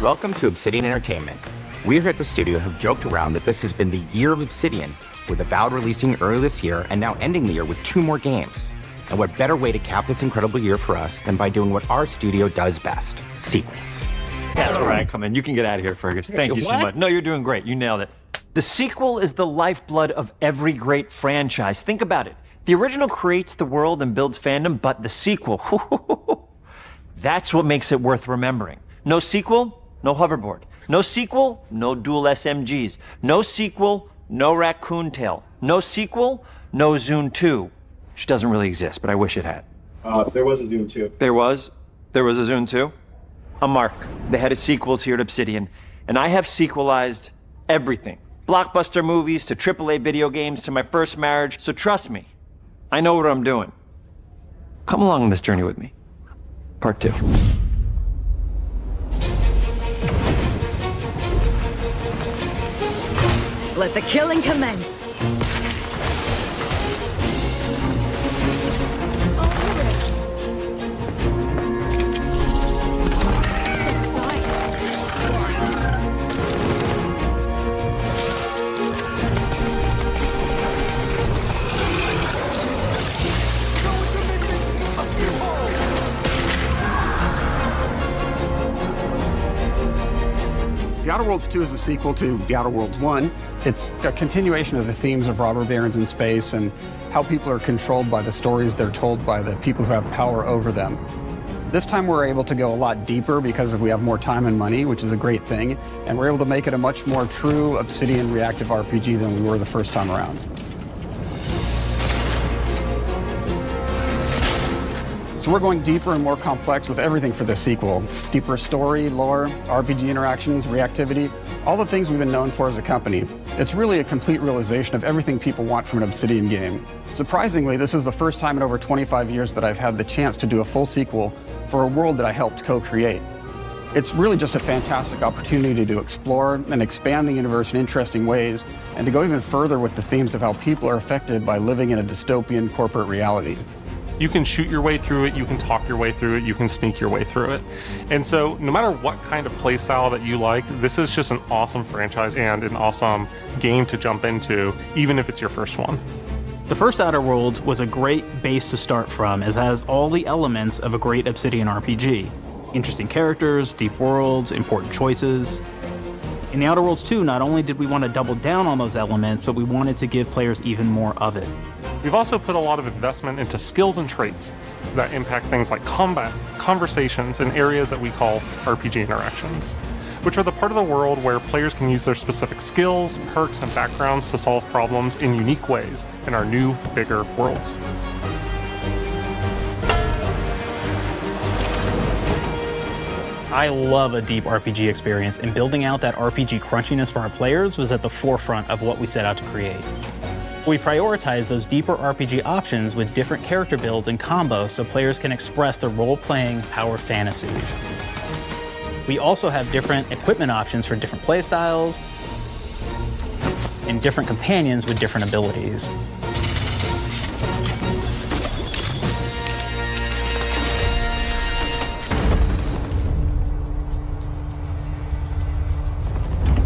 Welcome to Obsidian Entertainment. We here at the studio have joked around that this has been the year of Obsidian, with Avowed releasing early this year and now ending the year with 2 more games. And what better way to cap this incredible year for us than by doing what our studio does best, sequels. That's where I come in. You can get out of here, Fergus. Thank you so much. No, you're doing great. You nailed it. The sequel is the lifeblood of every great franchise. Think about it. The original creates the world and builds fandom, but the sequel, that's what makes it worth remembering. No sequel, no hoverboard. No sequel, no dual SMGs. No sequel, no raccoon tail. No sequel, no Zune 2. Which doesn't really exist, but I wish it had. There was a Zune 2. There was a Zune 2? I'm Mark, the head of sequels here at Obsidian, and I have sequelized everything. Blockbuster movies to AAA video games to my first marriage, so trust me, I know what I'm doing. Come along on this journey with me. Part 2. Let the killing commence. The Outer Worlds 2 is a sequel to The Outer Worlds 1. It's a continuation of the themes of robber barons in space and how people are controlled by the stories they're told by the people who have power over them. This time we're able to go a lot deeper because we have more time and money, which is a great thing, and we're able to make it a much more true Obsidian reactive RPG than we were the first time around. So we're going deeper and more complex with everything for this sequel. Deeper story, lore, RPG interactions, reactivity, all the things we've been known for as a company. It's really a complete realization of everything people want from an Obsidian game. Surprisingly, this is the first time in over 25 years that I've had the chance to do a full sequel for a world that I helped co-create. It's really just a fantastic opportunity to explore and expand the universe in interesting ways, and to go even further with the themes of how people are affected by living in a dystopian corporate reality. You can shoot your way through it, you can talk your way through it, you can sneak your way through it. And so no matter what kind of play style that you like, this is just an awesome franchise and an awesome game to jump into, even if it's your first one. The first Outer Worlds was a great base to start from, as it has all the elements of a great Obsidian RPG. Interesting characters, deep worlds, important choices. In the Outer Worlds 2, not only did we want to double down on those elements, but we wanted to give players even more of it. We've also put a lot of investment into skills and traits that impact things like combat, conversations, and areas that we call RPG interactions, which are the part of the world where players can use their specific skills, perks, and backgrounds to solve problems in unique ways in our new, bigger worlds. I love a deep RPG experience, and building out that RPG crunchiness for our players was at the forefront of what we set out to create. We prioritize those deeper RPG options with different character builds and combos so players can express their role-playing power fantasies. We also have different equipment options for different playstyles and different companions with different abilities.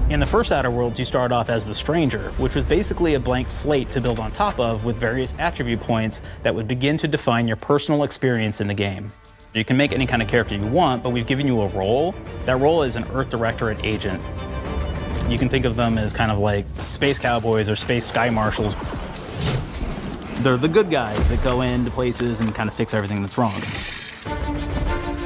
In the first Outer Worlds, you start off as the Stranger, which was basically a blank slate to build on top of with various attribute points that would begin to define your personal experience in the game. You can make any kind of character you want, but we've given you a role. That role is an Earth Directorate agent. You can think of them as kind of like space cowboys or space sky marshals. They're the good guys that go into places and kind of fix everything that's wrong.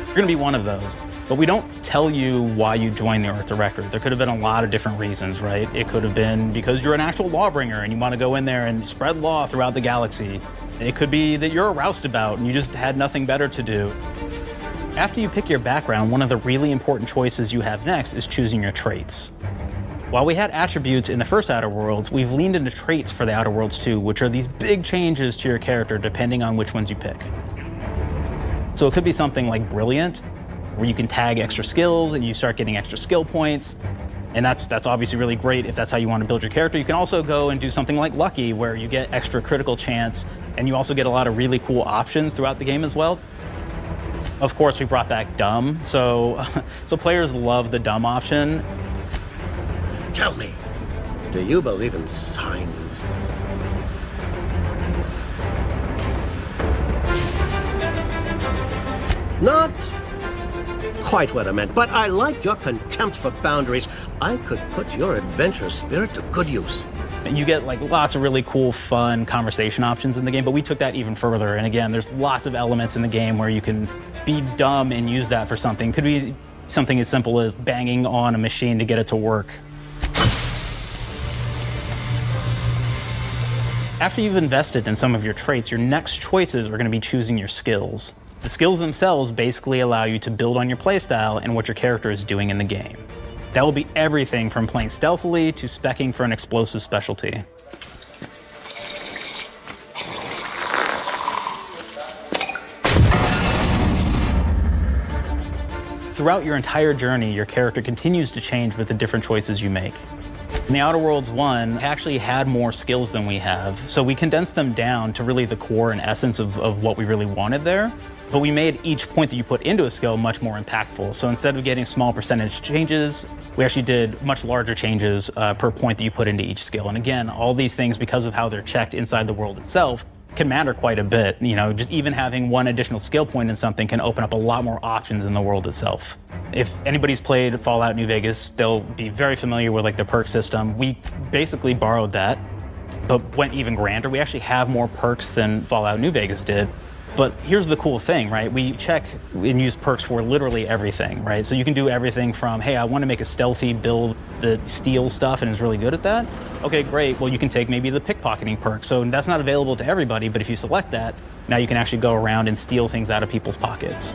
You're gonna be one of those. But we don't tell you why you joined the Earth Directorate. There could have been a lot of different reasons, right? It could have been because you're an actual lawbringer and you want to go in there and spread law throughout the galaxy. It could be that you're a roustabout and you just had nothing better to do. After you pick your background, one of the really important choices you have next is choosing your traits. While we had attributes in the first Outer Worlds, we've leaned into traits for the Outer Worlds 2, which are these big changes to your character depending on which ones you pick. So it could be something like Brilliant, where you can tag extra skills and you start getting extra skill points. And that's obviously really great if that's how you want to build your character. You can also go and do something like Lucky, where you get extra critical chance, and you also get a lot of really cool options throughout the game as well. Of course, we brought back dumb, so players love the dumb option. Tell me, do you believe in signs? Not quite what I meant, but I like your contempt for boundaries. I could put your adventurous spirit to good use. You get like lots of really cool, fun conversation options in the game, but we took that even further. And again, there's lots of elements in the game where you can be dumb and use that for something. Could be something as simple as banging on a machine to get it to work. After you've invested in some of your traits, your next choices are going to be choosing your skills. The skills themselves basically allow you to build on your playstyle and what your character is doing in the game. That will be everything from playing stealthily to speccing for an explosive specialty. Throughout your entire journey, your character continues to change with the different choices you make. In the Outer Worlds 1, actually had more skills than we have, so we condensed them down to really the core and essence of what we really wanted there. But we made each point that you put into a skill much more impactful. So instead of getting small percentage changes, we actually did much larger changes per point that you put into each skill. And again, all these things, because of how they're checked inside the world itself, can matter quite a bit. You know, just even having one additional skill point in something can open up a lot more options in the world itself. If anybody's played Fallout New Vegas, they'll be very familiar with like the perk system. We basically borrowed that, but went even grander. We actually have more perks than Fallout New Vegas did. But here's the cool thing, right? We check and use perks for literally everything, right? So you can do everything from, hey, I want to make a stealthy build that steals stuff and is really good at that. Okay, great. Well, you can take maybe the pickpocketing perk. So that's not available to everybody, but if you select that, now you can actually go around and steal things out of people's pockets.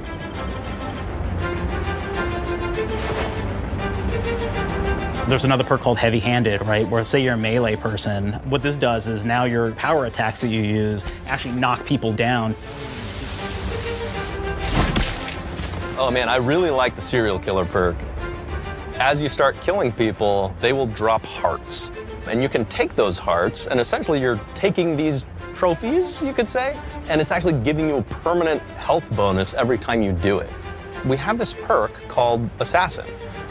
There's another perk called heavy-handed, right? Where say you're a melee person, what this does is now your power attacks that you use actually knock people down. Oh man, I really like the serial killer perk. As you start killing people, they will drop hearts. And you can take those hearts, and essentially you're taking these trophies, you could say, and it's actually giving you a permanent health bonus every time you do it. We have this perk called Assassin.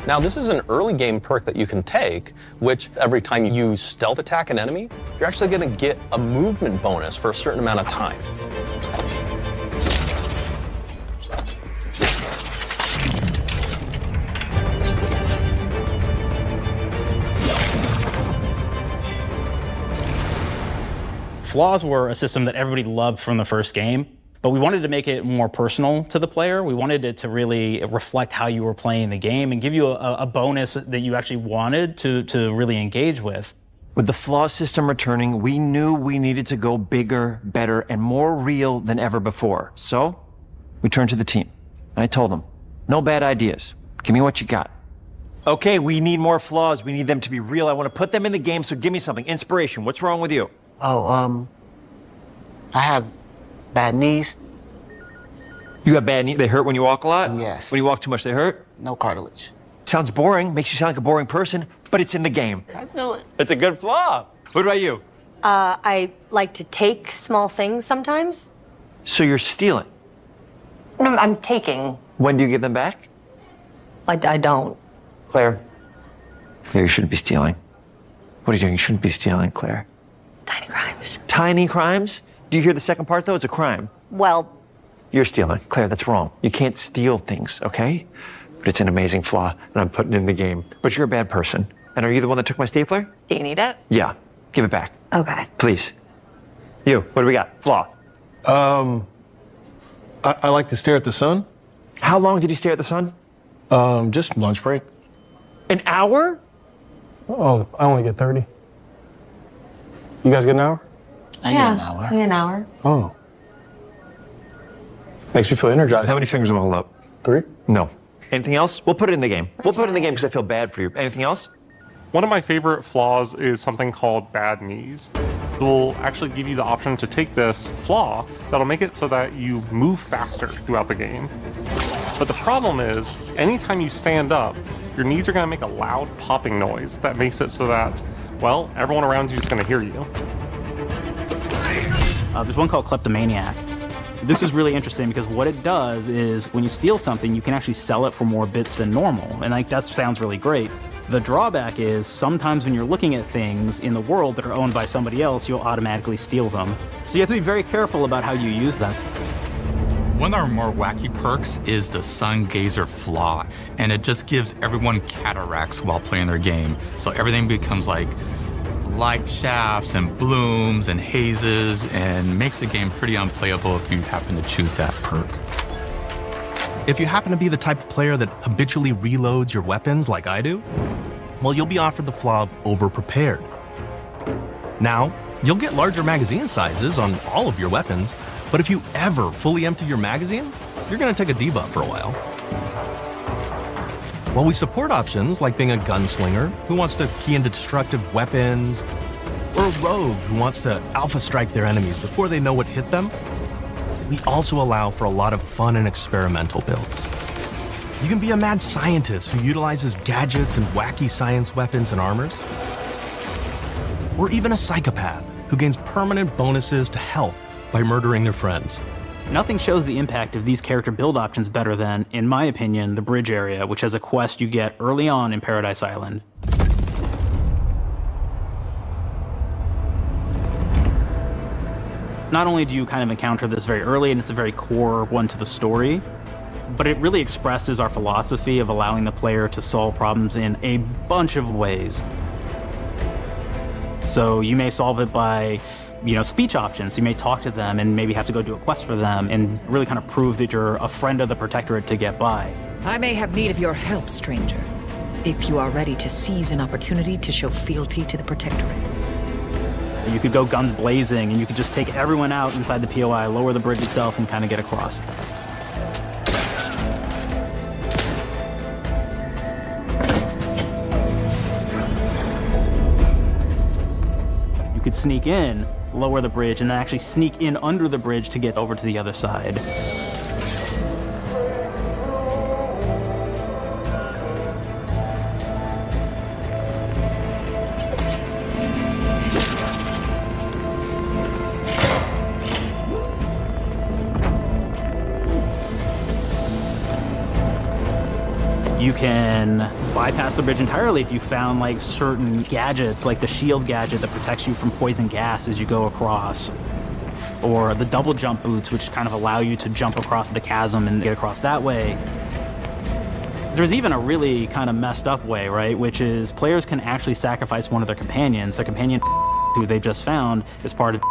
Now, this is an early game perk that you can take, which every time you stealth attack an enemy, you're actually going to get a movement bonus for a certain amount of time. Flaws were a system that everybody loved from the first game, but we wanted to make it more personal to the player. We wanted it to really reflect how you were playing the game and give you a bonus that you actually wanted to really engage with. With the flaw system returning, we knew we needed to go bigger, better, and more real than ever before. So we turned to the team, and I told them, no bad ideas. Give me what you got. Okay, we need more flaws. We need them to be real. I want to put them in the game, so give me something. Inspiration. What's wrong with you? Oh, I have bad knees. You got bad knees? They hurt when you walk a lot? Yes. When you walk too much, they hurt? No cartilage. Sounds boring. Makes you sound like a boring person, but it's in the game. I know it. It's a good flaw. What about you? I like to take small things sometimes. So you're stealing? No, I'm taking. When do you give them back? I don't. Claire. Claire, you shouldn't be stealing. What are you doing? You shouldn't be stealing, Claire. Tiny crimes. Tiny crimes? Do you hear the second part, though? It's a crime. Well, You're stealing. Claire, that's wrong. You can't steal things, okay? But it's an amazing flaw, and I'm putting it in the game. But you're a bad person. And are you the one that took my stapler? do you need it? Yeah. Give it back. Okay. Please. You, what do we got? Flaw. I like to stare at the sun. How long did you stare at the sun? Just lunch break. An hour? Oh, I only get 30. You guys get an hour? I get an hour. An hour. Oh. Makes me feel energized. How many fingers am I holding up? 3? No. Anything else? We'll put it in the game. We'll put it in the game because I feel bad for you. Anything else? One of my favorite flaws is something called bad knees. It will actually give you the option to take this flaw that'll make it so that you move faster throughout the game. But the problem is, anytime you stand up, your knees are going to make a loud popping noise that makes it so that, well, everyone around you is going to hear you. There's one called Kleptomaniac. This is really interesting because what it does is when you steal something, you can actually sell it for more bits than normal. And like that sounds really great. The drawback is sometimes when you're looking at things in the world that are owned by somebody else, you'll automatically steal them. So you have to be very careful about how you use them. One of our more wacky perks is the Sun Gazer Flaw, and it just gives everyone cataracts while playing their game. So everything becomes like light shafts and blooms and hazes, and makes the game pretty unplayable if you happen to choose that perk. If you happen to be the type of player that habitually reloads your weapons like I do, well, you'll be offered the flaw of overprepared. Now, you'll get larger magazine sizes on all of your weapons, but if you ever fully empty your magazine, you're gonna take a debuff for a while. While we support options like being a gunslinger who wants to key into destructive weapons, or a rogue who wants to alpha strike their enemies before they know what hit them, we also allow for a lot of fun and experimental builds. You can be a mad scientist who utilizes gadgets and wacky science weapons and armors, or even a psychopath who gains permanent bonuses to health by murdering their friends. Nothing shows the impact of these character build options better than, in my opinion, the bridge area, which has a quest you get early on in Paradise Island. Not only do you kind of encounter this very early, and it's a very core one to the story, but it really expresses our philosophy of allowing the player to solve problems in a bunch of ways. So you may solve it by speech options. You may talk to them and maybe have to go do a quest for them and really kind of prove that you're a friend of the Protectorate to get by. I may have need of your help, stranger, if you are ready to seize an opportunity to show fealty to the Protectorate. You could go guns blazing and you could just take everyone out inside the POI, lower the bridge itself, and kind of get across. You could sneak in, lower the bridge, and then actually sneak in under the bridge to get over to the other side. You can bypass the bridge entirely if you found like certain gadgets, like the shield gadget that protects you from poison gas as you go across, or the double jump boots, which kind of allow you to jump across the chasm and get across that way. There's even a really kind of messed up way, right? Which is players can actually sacrifice one of their companions. The companion who they just found is part of.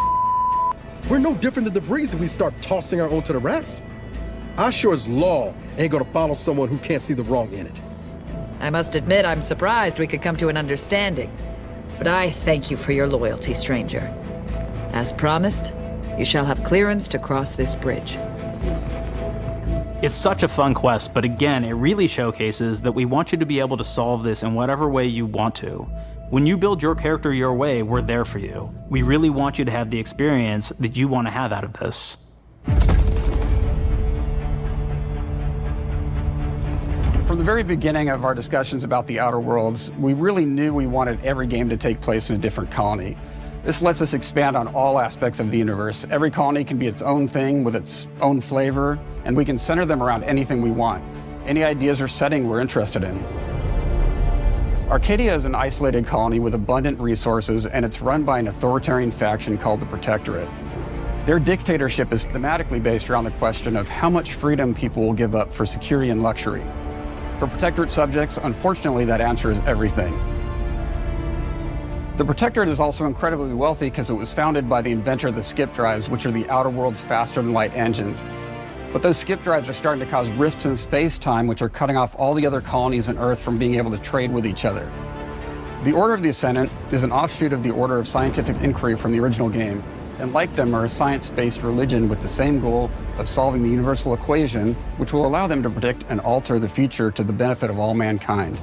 We're no different than the Breeze if we start tossing our own to the raps. I sure as law ain't gonna follow someone who can't see the wrong in it. I must admit I'm surprised we could come to an understanding, but I thank you for your loyalty, stranger. As promised, you shall have clearance to cross this bridge. It's such a fun quest, but again, it really showcases that we want you to be able to solve this in whatever way you want to. When you build your character your way, we're there for you. We really want you to have the experience that you want to have out of this. From the very beginning of our discussions about the Outer Worlds, we really knew we wanted every game to take place in a different colony. This lets us expand on all aspects of the universe. Every colony can be its own thing with its own flavor, and we can center them around anything we want. Any ideas or setting we're interested in. Arcadia is an isolated colony with abundant resources, and it's run by an authoritarian faction called the Protectorate. Their dictatorship is thematically based around the question of how much freedom people will give up for security and luxury. For Protectorate subjects, unfortunately, that answer is everything. The Protectorate is also incredibly wealthy because it was founded by the inventor of the skip drives, which are the Outer World's faster-than-light engines. But those skip drives are starting to cause rifts in space-time, which are cutting off all the other colonies on Earth from being able to trade with each other. The Order of the Ascendant is an offshoot of the Order of Scientific Inquiry from the original game, and like them are a science-based religion with the same goal of solving the universal equation, which will allow them to predict and alter the future to the benefit of all mankind.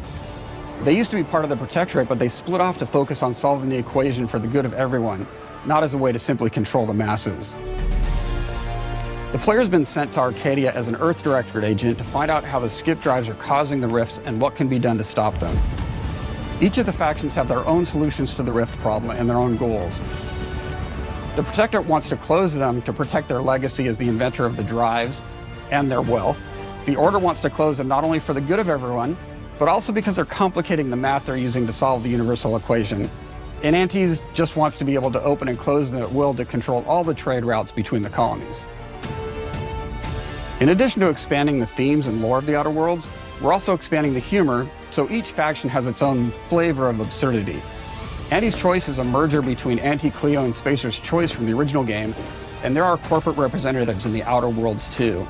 They used to be part of the Protectorate, but they split off to focus on solving the equation for the good of everyone, not as a way to simply control the masses. The player's been sent to Arcadia as an Earth Directorate agent to find out how the skip drives are causing the rifts and what can be done to stop them. Each of the factions have their own solutions to the rift problem and their own goals. The Protectorate wants to close them to protect their legacy as the inventor of the drives and their wealth. The Order wants to close them not only for the good of everyone, but also because they're complicating the math they're using to solve the universal equation. And Antes just wants to be able to open and close them at will to control all the trade routes between the colonies. In addition to expanding the themes and lore of the Outer Worlds, we're also expanding the humor, so each faction has its own flavor of absurdity. Anti's Choice is a merger between Anti-Cleo and Spacer's Choice from the original game, and there are corporate representatives in the Outer Worlds too.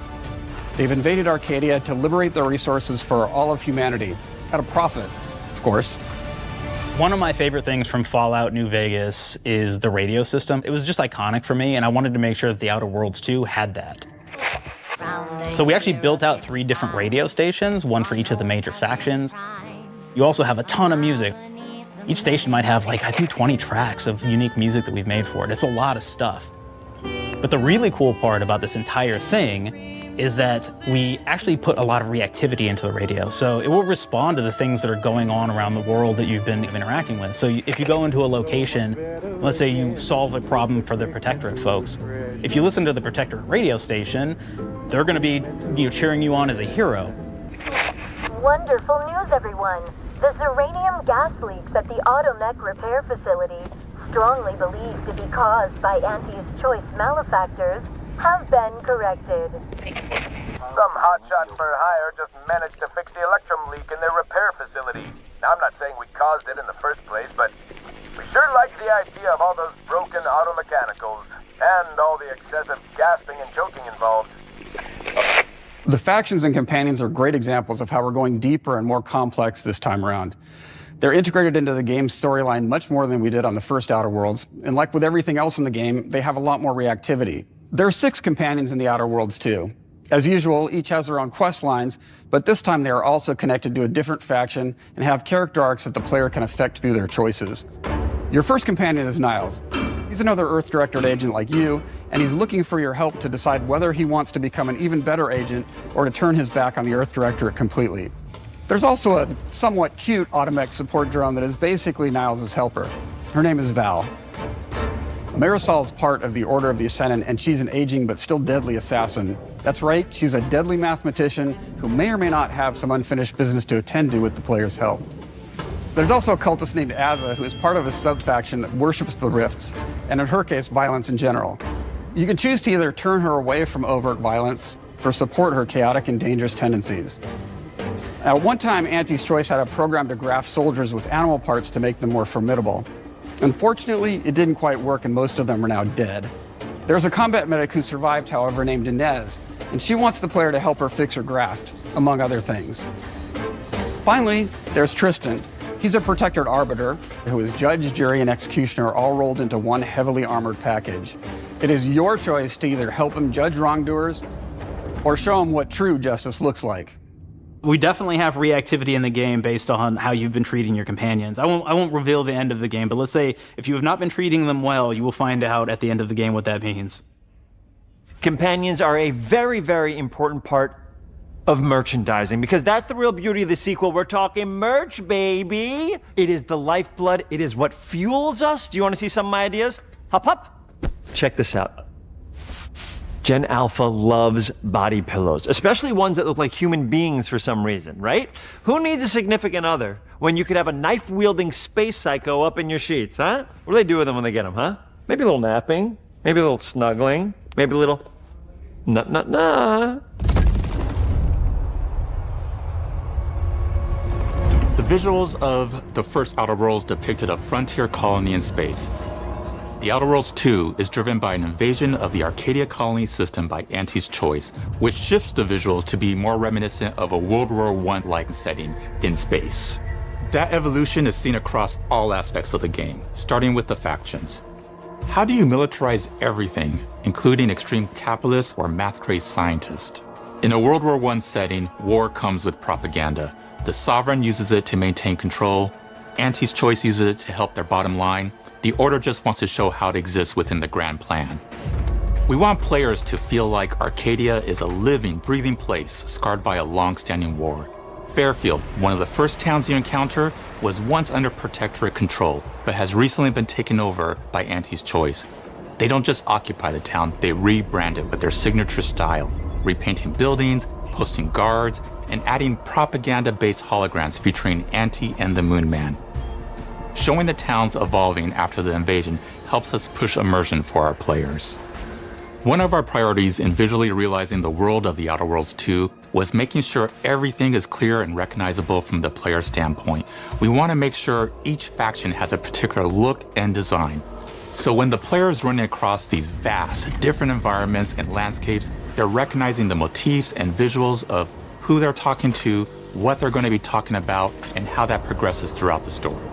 They've invaded Arcadia to liberate their resources for all of humanity, at a profit, of course. One of my favorite things from Fallout New Vegas is the radio system. It was just iconic for me, and I wanted to make sure that the Outer Worlds 2 had that. So we actually built out 3 different radio stations, one for each of the major factions. You also have a ton of music. Each station might have, like, I think 20 tracks of unique music that we've made for it. It's a lot of stuff. But the really cool part about this entire thing is that we actually put a lot of reactivity into the radio. So it will respond to the things that are going on around the world that you've been interacting with. So if you go into a location, let's say you solve a problem for the Protectorate folks, if you listen to the Protectorate radio station, they're gonna be cheering you on as a hero. Wonderful news, everyone. The Zeranium gas leaks at the Automech repair facility, strongly believed to be caused by Anti's Choice malefactors, have been corrected. Some hotshot for hire just managed to fix the electrum leak in their repair facility. Now, I'm not saying we caused it in the first place, but we sure like the idea of all those broken auto mechanicals and all the excessive gasping and choking involved. The factions and companions are great examples of how we're going deeper and more complex this time around. They're integrated into the game's storyline much more than we did on the first Outer Worlds, and like with everything else in the game, they have a lot more reactivity. There are 6 companions in the Outer Worlds too. As usual, each has their own quest lines, but this time they are also connected to a different faction and have character arcs that the player can affect through their choices. Your first companion is Niles. He's another Earth Directorate agent like you, and he's looking for your help to decide whether he wants to become an even better agent or to turn his back on the Earth Directorate completely. There's also a somewhat cute Automech support drone that is basically Niles' helper. Her name is Val. Marisol is part of the Order of the Ascendant, and she's an aging but still deadly assassin. That's right, she's a deadly mathematician who may or may not have some unfinished business to attend to with the player's help. There's also a cultist named Azza, who is part of a sub-faction that worships the rifts, and in her case, violence in general. You can choose to either turn her away from overt violence or support her chaotic and dangerous tendencies. At one time, Anti's Choice had a program to graft soldiers with animal parts to make them more formidable. Unfortunately, it didn't quite work, and most of them are now dead. There's a combat medic who survived, however, named Inez, and she wants the player to help her fix her graft, among other things. Finally, there's Tristan. He's a Protectorate arbiter who is judge, jury, and executioner all rolled into one heavily armored package. It is your choice to either help him judge wrongdoers or show him what true justice looks like. We definitely have reactivity in the game based on how you've been treating your companions. I won't reveal the end of the game, but let's say if you have not been treating them well, you will find out at the end of the game what that means. Companions are a very, very important part of merchandising, because that's the real beauty of the sequel. We're talking merch, baby. It is the lifeblood. It is what fuels us. Do you want to see some of my ideas? Hop, hop. Check this out. Gen Alpha loves body pillows, especially ones that look like human beings for some reason, right? Who needs a significant other when you could have a knife-wielding space psycho up in your sheets, huh? What do they do with them when they get them, huh? Maybe a little napping, maybe a little snuggling, maybe a little nut. The visuals of the first Outer Worlds depicted a frontier colony in space. The Outer Worlds 2 is driven by an invasion of the Arcadia colony system by Anti's Choice, which shifts the visuals to be more reminiscent of a World War I-like setting in space. That evolution is seen across all aspects of the game, starting with the factions. How do you militarize everything, including extreme capitalists or math-crazed scientists? In a World War I setting, war comes with propaganda. The Sovereign uses it to maintain control. Anti's Choice uses it to help their bottom line. The Order just wants to show how it exists within the grand plan. We want players to feel like Arcadia is a living, breathing place scarred by a long-standing war. Fairfield, one of the first towns you encounter, was once under Protectorate control, but has recently been taken over by Anti's Choice. They don't just occupy the town, they rebrand it with their signature style, repainting buildings, posting guards, and adding propaganda-based holograms featuring Anti and the Moon Man. Showing the towns evolving after the invasion helps us push immersion for our players. One of our priorities in visually realizing the world of The Outer Worlds 2 was making sure everything is clear and recognizable from the player standpoint. We want to make sure each faction has a particular look and design. So when the player is running across these vast, different environments and landscapes, they're recognizing the motifs and visuals of who they're talking to, what they're going to be talking about, and how that progresses throughout the story.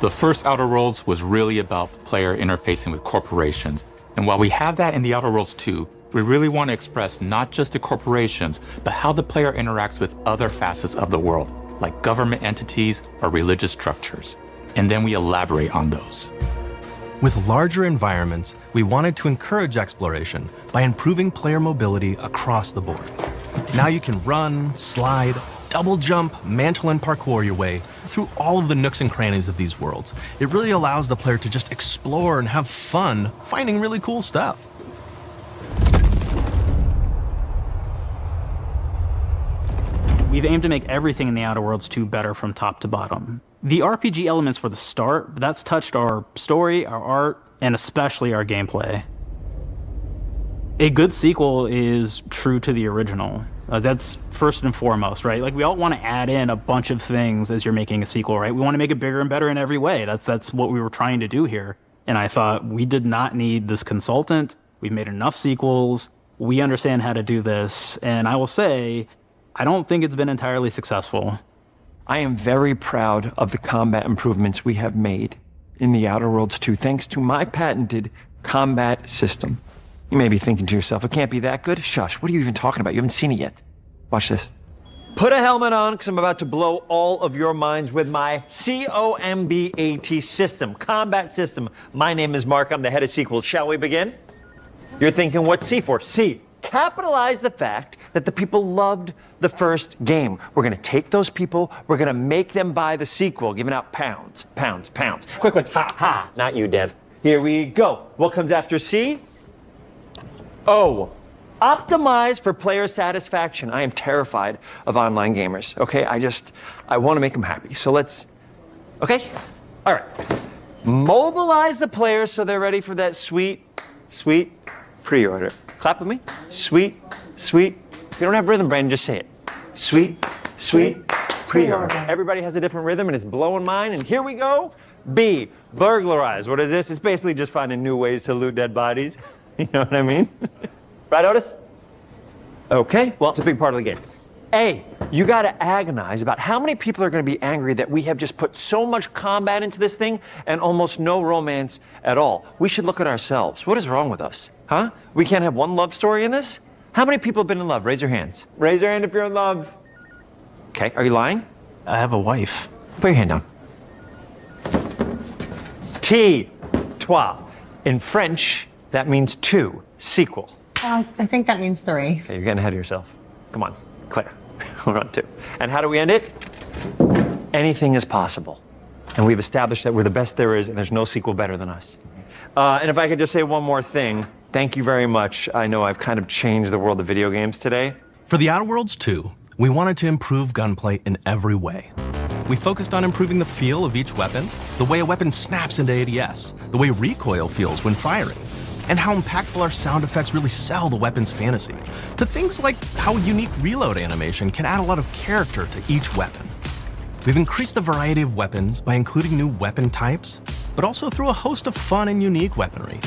The first Outer Worlds was really about player interfacing with corporations. And while we have that in The Outer Worlds 2, we really want to express not just the corporations, but how the player interacts with other facets of the world, like government entities or religious structures. And then we elaborate on those. With larger environments, we wanted to encourage exploration by improving player mobility across the board. Now you can run, slide, double jump, mantle, and parkour your way through all of the nooks and crannies of these worlds. It really allows the player to just explore and have fun finding really cool stuff. We've aimed to make everything in The Outer Worlds 2 better from top to bottom. The RPG elements were the start, but that's touched our story, our art, and especially our gameplay. A good sequel is true to the original. That's first and foremost, right? Like, we all want to add in a bunch of things as you're making a sequel, right? We want to make it bigger and better in every way. That's what we were trying to do here. And I thought, we did not need this consultant. We've made enough sequels. We understand how to do this. And I will say, I don't think it's been entirely successful. I am very proud of the combat improvements we have made in The Outer Worlds 2, thanks to my patented combat system. You may be thinking to yourself, it can't be that good? Shush, what are you even talking about? You haven't seen it yet. Watch this. Put a helmet on, because I'm about to blow all of your minds with my COMBAT system, combat system. My name is Mark, I'm the head of sequels. Shall we begin? You're thinking, what's C for? C. Capitalize the fact that the people loved the first game. We're gonna take those people, we're gonna make them buy the sequel, giving out pounds, pounds, pounds. Quick ones, ha, ha, not you, Dev. Here we go. What comes after C? O. Optimize for player satisfaction. I am terrified of online gamers, okay? I wanna make them happy, so let's, okay? All right. Mobilize the players so they're ready for that sweet, sweet pre-order. Clap with me. Sweet, sweet. If you don't have rhythm, Brandon, just say it. Sweet, sweet pre-order. Everybody has a different rhythm, and it's blowing mine. And here we go. B, burglarize. What is this? It's basically just finding new ways to loot dead bodies. You know what I mean? Right, Otis? Okay, well, it's a big part of the game. A, you gotta agonize about how many people are gonna be angry that we have just put so much combat into this thing and almost no romance at all. We should look at ourselves. What is wrong with us? Huh? We can't have one love story in this? How many people have been in love? Raise your hands. Raise your hand if you're in love. Okay, are you lying? I have a wife. Put your hand down. T, toi. In French, that means two, sequel. I think that means 3. Okay, you're getting ahead of yourself. Come on, Claire. We're on 2. And how do we end it? Anything is possible. And we've established that we're the best there is, and there's no sequel better than us. And if I could just say one more thing, thank you very much. I know I've kind of changed the world of video games today. For The Outer Worlds 2, we wanted to improve gunplay in every way. We focused on improving the feel of each weapon, the way a weapon snaps into ADS, the way recoil feels when firing, and how impactful our sound effects really sell the weapon's fantasy, to things like how a unique reload animation can add a lot of character to each weapon. We've increased the variety of weapons by including new weapon types, but also through a host of fun and unique weaponry.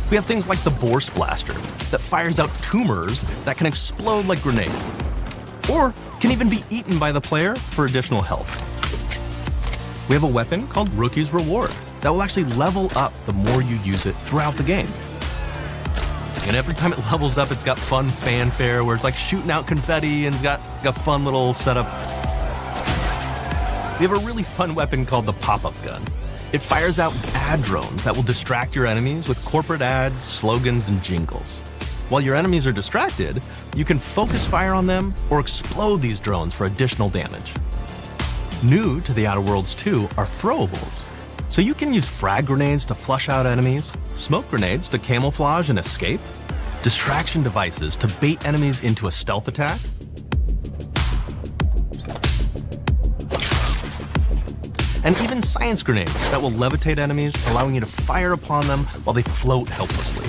We have things like the Bourse Blaster that fires out tumors that can explode like grenades, or can even be eaten by the player for additional health. We have a weapon called Rookie's Reward that will actually level up the more you use it throughout the game. And every time it levels up, it's got fun fanfare where it's like shooting out confetti and it's got a fun little setup. We have a really fun weapon called the Pop-Up Gun. It fires out ad drones that will distract your enemies with corporate ads, slogans, and jingles. While your enemies are distracted, you can focus fire on them or explode these drones for additional damage. New to The Outer Worlds 2 are throwables. So you can use frag grenades to flush out enemies, smoke grenades to camouflage and escape, distraction devices to bait enemies into a stealth attack, and even science grenades that will levitate enemies, allowing you to fire upon them while they float helplessly.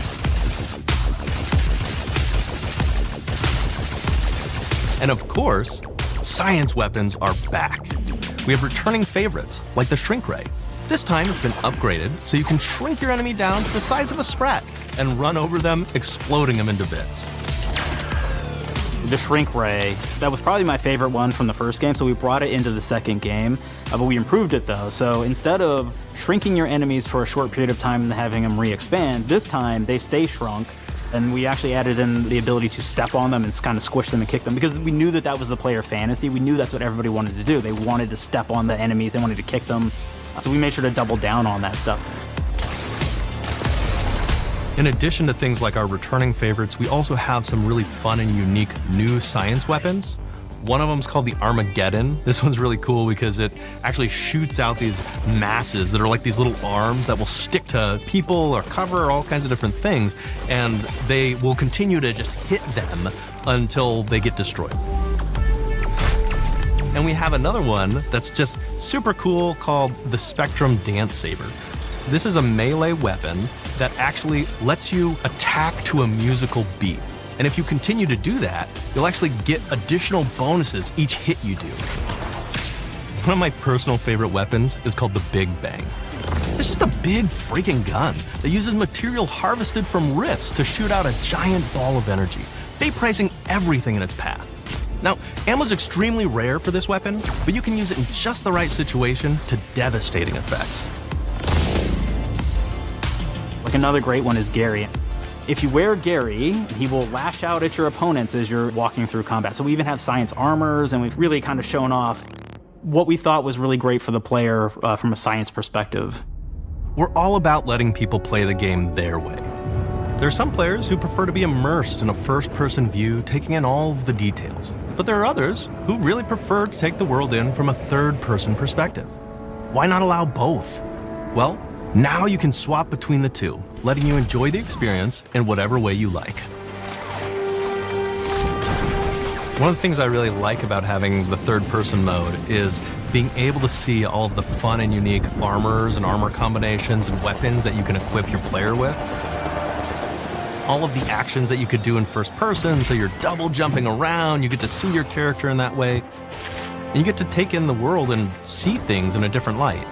And of course, science weapons are back. We have returning favorites, like the Shrink Ray. This time it's been upgraded so you can shrink your enemy down to the size of a sprat and run over them, exploding them into bits. The Shrink Ray, that was probably my favorite one from the first game, so we brought it into the second game, but we improved it though. So instead of shrinking your enemies for a short period of time and having them re-expand, this time they stay shrunk, and we actually added in the ability to step on them and kind of squish them and kick them, because we knew that that was the player fantasy. We knew that's what everybody wanted to do. They wanted to step on the enemies, they wanted to kick them, so we made sure to double down on that stuff. In addition to things like our returning favorites, we also have some really fun and unique new science weapons. One of them is called the Armageddon. This one's really cool because it actually shoots out these masses that are like these little arms that will stick to people or cover or all kinds of different things, and they will continue to just hit them until they get destroyed. And we have another one that's just super cool called the Spectrum Dance Saber. This is a melee weapon that actually lets you attack to a musical beat. And if you continue to do that, you'll actually get additional bonuses each hit you do. One of my personal favorite weapons is called the Big Bang. It's just a big freaking gun that uses material harvested from rifts to shoot out a giant ball of energy, vaporizing everything in its path. Now, ammo's extremely rare for this weapon, but you can use it in just the right situation to devastating effects. Like another great one is Gary. If you wear Gary, he will lash out at your opponents as you're walking through combat. So we even have science armors, and we've really kind of shown off what we thought was really great for the player from a science perspective. We're all about letting people play the game their way. There are some players who prefer to be immersed in a first-person view, taking in all of the details. But there are others who really prefer to take the world in from a third-person perspective. Why not allow both? Well, now you can swap between the two, letting you enjoy the experience in whatever way you like. One of the things I really like about having the third-person mode is being able to see all of the fun and unique armors and armor combinations and weapons that you can equip your player with. All of the actions that you could do in first person, so you're double jumping around, you get to see your character in that way, and you get to take in the world and see things in a different light.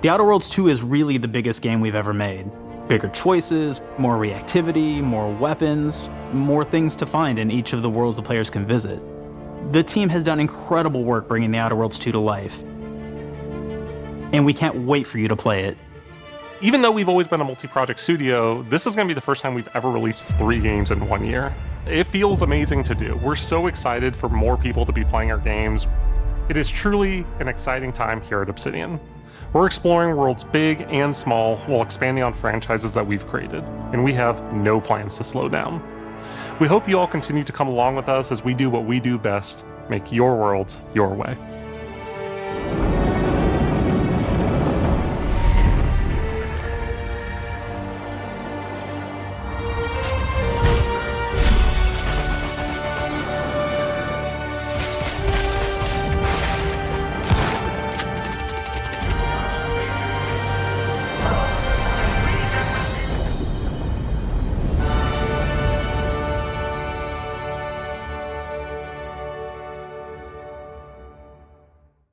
The Outer Worlds 2 is really the biggest game we've ever made. Bigger choices, more reactivity, more weapons, more things to find in each of the worlds the players can visit. The team has done incredible work bringing the Outer Worlds 2 to life, and we can't wait for you to play it. Even though we've always been a multi-project studio, this is going to be the first time we've ever released 3 games in 1 year. It feels amazing to do. We're so excited for more people to be playing our games. It is truly an exciting time here at Obsidian. We're exploring worlds big and small while expanding on franchises that we've created, and we have no plans to slow down. We hope you all continue to come along with us as we do what we do best, make your worlds your way.